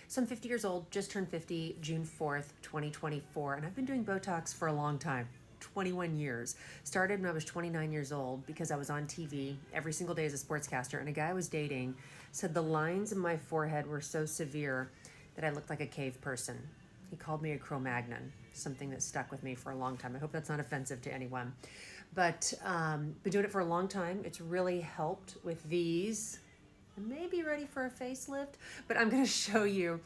So I'm 50 years old, just turned 50, June 4th, 2024, and I've been doing Botox for a long time. 21 years. Started when I was 29 years old because I was on TV every single day as a sportscaster, and a guy I was dating said the lines in my forehead were so severe that I looked like a cave person. He called me a Cro-Magnon, something that stuck with me for a long time. I hope that's not offensive to anyone. But been doing it for a long time. It's really helped with these. I may be ready for a facelift, but I'm going to show you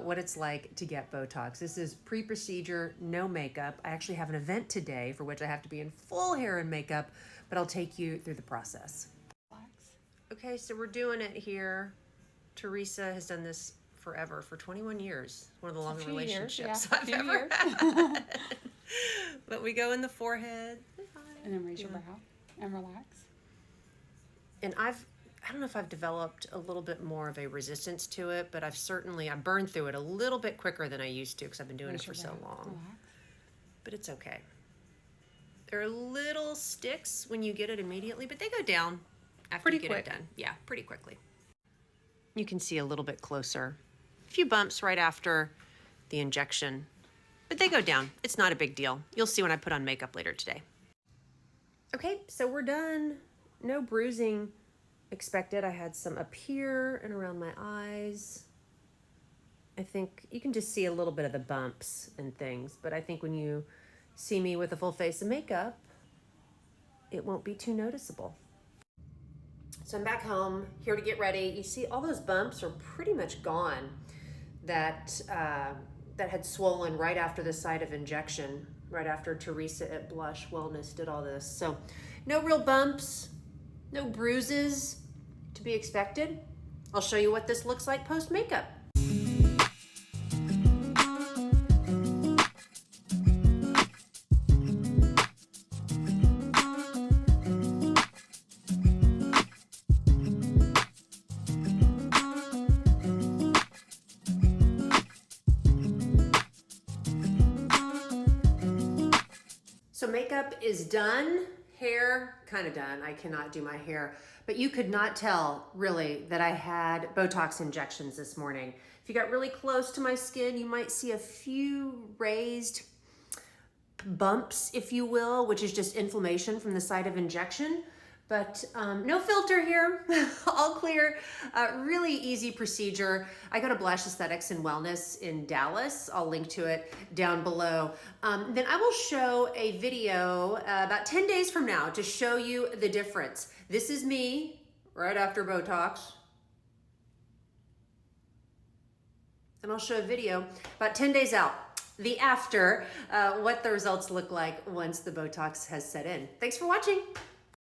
what it's like to get Botox. This is pre-procedure, no makeup. I actually have an event today for which I have to be in full hair and makeup, but I'll take you through the process. Okay, so we're doing it here. Teresa has done this forever, for 21 years. One of the longer relationships I've ever had. But we go in the forehead. And then raise your brow and relax. And I don't know if I've developed a little bit more of a resistance to it, but I burned through it a little bit quicker than I used to because I've been doing it for so long. Relax. But it's okay. There are little sticks when you get it immediately, but they go down after you get it done. Yeah, pretty quickly. You can see a little bit closer. A few bumps right after the injection, but they go down. It's not a big deal. You'll see when I put on makeup later today. Okay, so we're done. No bruising expected. I had some up here and around my eyes. I think you can just see a little bit of the bumps and things, but I think when you see me with a full face of makeup, it won't be too noticeable. So I'm back home, here to get ready. You see all those bumps are pretty much gone that had swollen right after the site of injection, right after Teresa at Blush Wellness did all this. So no real bumps, no bruises to be expected. I'll show you what this looks like post-makeup. So makeup is done, hair kind of done. I cannot do my hair, but you could not tell really that I had Botox injections this morning. If you got really close to my skin, you might see a few raised bumps, if you will, which is just inflammation from the site of injection. But no filter here, all clear, really easy procedure. I go to Blush Aesthetics and Wellness in Dallas. I'll link to it down below. Then I will show a video about 10 days from now to show you the difference. This is me right after Botox. And I'll show a video about 10 days out, the after, what the results look like once the Botox has set in. Thanks for watching.